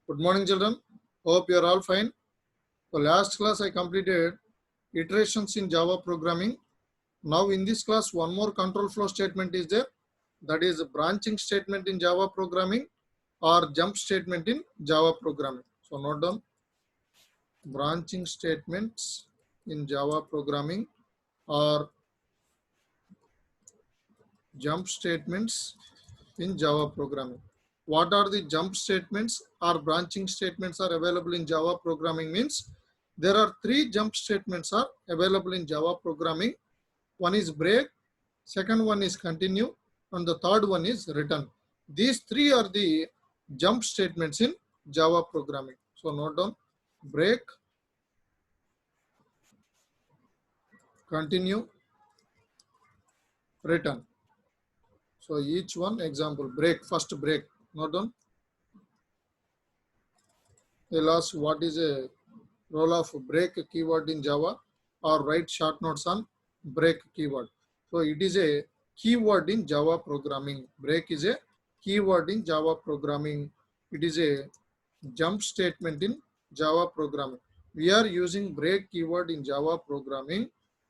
Good morning, children. Hope you are all fine. So last class I completed iterations in Java programming. Now in this class, one more control flow statement is there. That is a branching statement in Java programming or jump statement in Java programming. So note down branching statements in Java programming or jump statements in Java programming. What are the jump statements or branching statements are available in Java programming means there are three jump statements are available in Java programming. One is break, second one is continue, and the third one is return. These three are the jump statements in Java programming. So note down break, continue, return. So each one example break, first break. Note down. They'll ask what is a role of break keyword in Java or write short notes on break keyword. So it is a keyword in Java programming. Break is a keyword in Java programming. It is a jump statement in Java programming. We are using break keyword in Java programming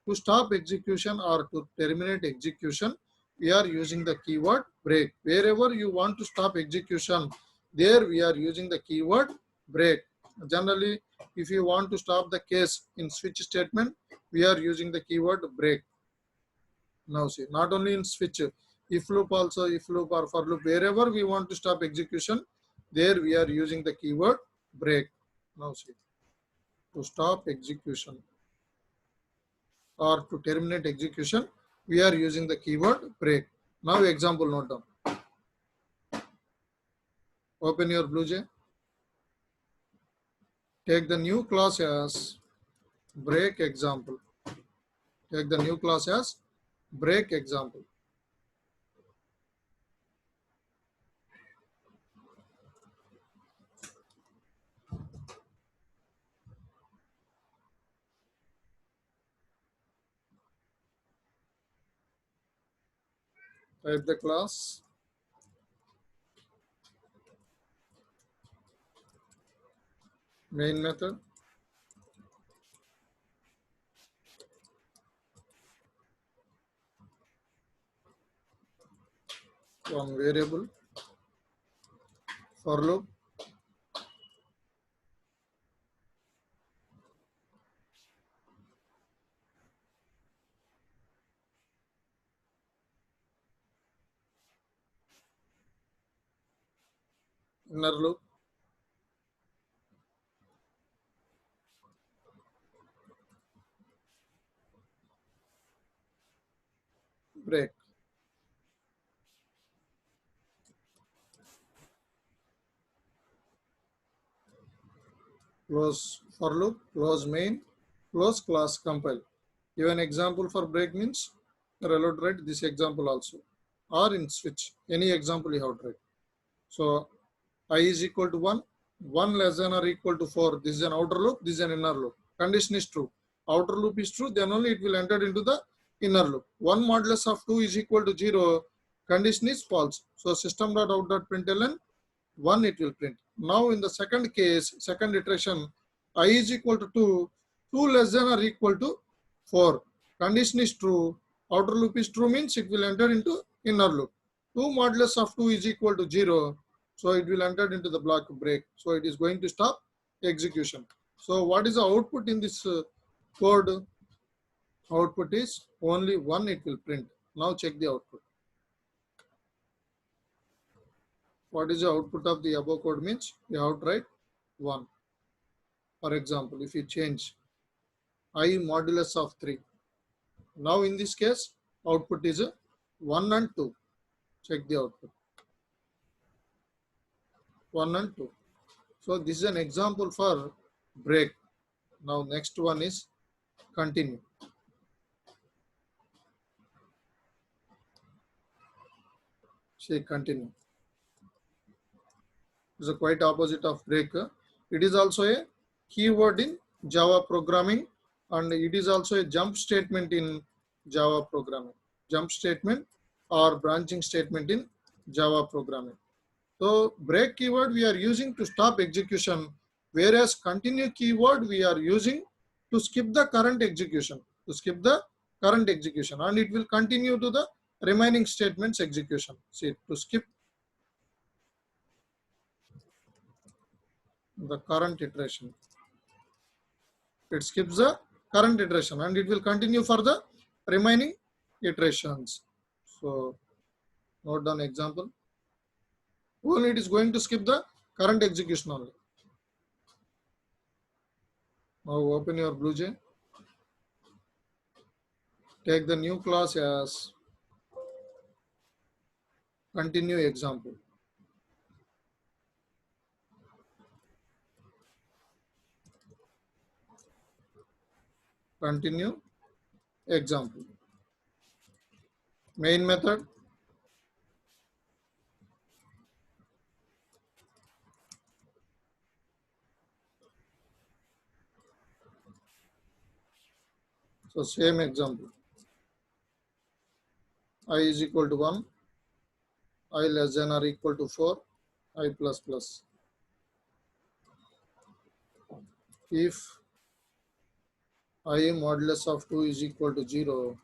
to stop execution or to terminate execution. We are using the keyword break. Wherever you want to stop execution, there we are using the keyword break. Generally, if you want to stop the case in switch statement, we are using the keyword break. Now see, not only in switch, if loop also, if loop or for loop, wherever we want to stop execution, there we are using the keyword break. Now see, to stop execution or to terminate execution, we are using the keyword break. Now example note down. Open your BlueJ. Take the new class as break example. Take the new class as break example. Type the class. Main method. One variable. For loop. Inner loop. Break. Close for loop, close main, close class, compile. Give an example for break means you're allowed to write this example also. Or in switch, any example you have to write. So I is equal to 1, 1 less than or equal to 4. This is an outer loop, this is an inner loop. Condition is true. Outer loop is true, then only it will enter into the inner loop. 1 modulus of 2 is equal to 0. Condition is false. So system.out.println 1 it will print. Now in the second case, second iteration, I is equal to 2, 2 less than or equal to 4. Condition is true. Outer loop is true means it will enter into inner loop. 2 modulus of 2 is equal to 0. So it will enter into the block break. So it is going to stop execution. So what is the output in this code? Output is only 1 it will print. Now check the output. What is the output of the above code means? You have to write 1. For example, if you change I modulus of 3. Now in this case, output is 1 and 2. Check the output. 1 and 2. So this is an example for break. Now next one is continue. See continue. It's a quite opposite of break. It is also a keyword in Java programming and it is also a jump statement in Java programming. Jump statement or branching statement in Java programming. So break keyword we are using to stop execution, whereas continue keyword we are using to skip the current execution, and it will continue to the remaining statements execution. See, to skip the current iteration, it skips the current iteration and it will continue for the remaining iterations. So note down example. Only it is going to skip the current execution only. Now open your BlueJ. Take the new class as continue example. Continue example. Main method. So same example. I is equal to 1, I less than or equal to 4, I plus plus. If I modulus of 2 is equal to 0,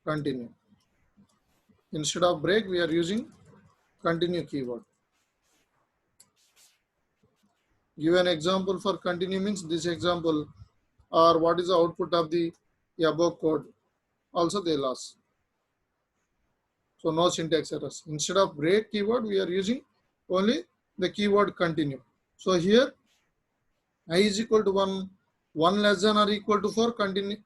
continue. Instead of break, we are using continue keyword. Give an example for continue means this example, or what is the output of the above code. Also they lost. So no syntax errors. Instead of break keyword, we are using only the keyword continue. So here I is equal to 1, 1 less than or equal to 4, continue,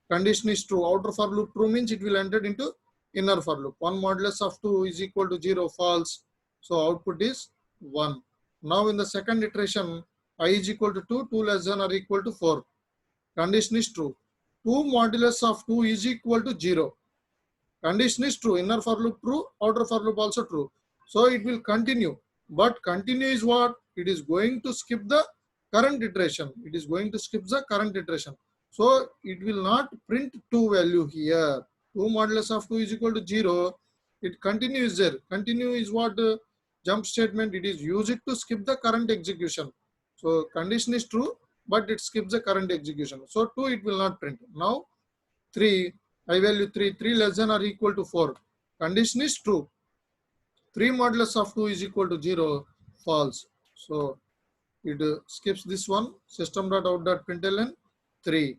condition is true. Outer for loop true means it will enter into inner for loop. 1 modulus of 2 is equal to 0, false. So output is 1. Now in the second iteration, I is equal to 2, 2 less than or equal to 4. Condition is true. 2 modulus of 2 is equal to 0. Condition is true. Inner for loop true, outer for loop also true. So it will continue. But continue is what? It is going to skip the current iteration. It is going to skip the current iteration. So it will not print 2 value here. 2 modulus of 2 is equal to 0. It continues there. Continue is what? Jump statement. It is used to skip the current execution. So condition is true, but it skips the current execution. So 2 it will not print. Now 3, I value 3, 3 less than or equal to 4. Condition is true. 3 modulus of 2 is equal to 0, false. So it skips this one, system.out.println 3,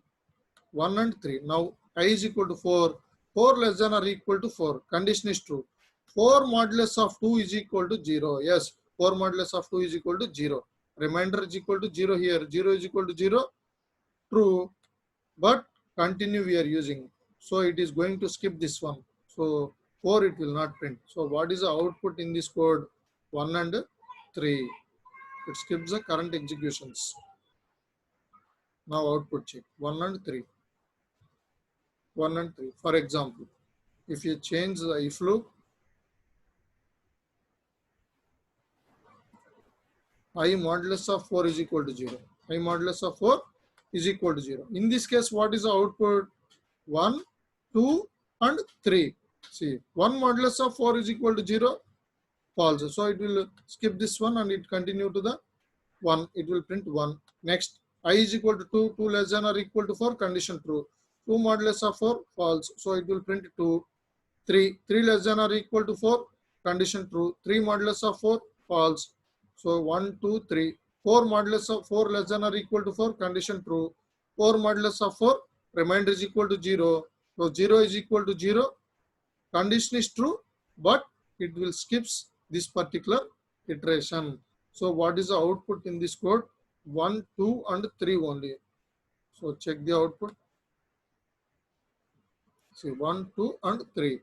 1 and 3. Now I is equal to 4, 4 less than or equal to 4. Condition is true. 4 modulus of 2 is equal to 0. Yes, 4 modulus of 2 is equal to 0. Remainder is equal to 0 here. 0 is equal to 0. True. But continue we are using. So it is going to skip this one. So 4 it will not print. So what is the output in this code? 1 and 3. It skips the current executions. Now output check. 1 and 3. 1 and 3. For example, if you change the if loop, I modulus of 4 is equal to 0. I modulus of 4 is equal to 0. In this case, what is the output? 1, 2 and 3. See, 1 modulus of 4 is equal to 0, false. So it will skip this one and it continue to the 1. It will print 1. Next, I is equal to 2, 2 less than or equal to 4, condition true. 2 modulus of 4, false. So it will print 2. 3, 3 less than or equal to 4, condition true. 3 modulus of 4, false. So 1, 2, 3. 4 modulus of 4 less than or equal to 4, condition true. 4 modulus of 4, remainder is equal to 0. So 0 is equal to 0. Condition is true, but it will skips this particular iteration. So what is the output in this code? 1, 2 and 3 only. So check the output. See 1, 2 and 3.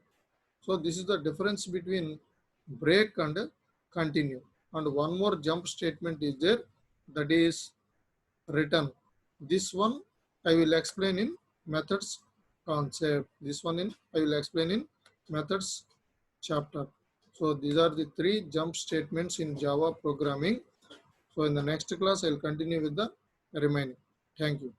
So this is the difference between break and continue. And one more jump statement is there, that is return. This one I will explain in methods concept. This one I will explain in methods chapter. So these are the 3 jump statements in Java programming. So in the next class I will continue with the remaining. Thank you.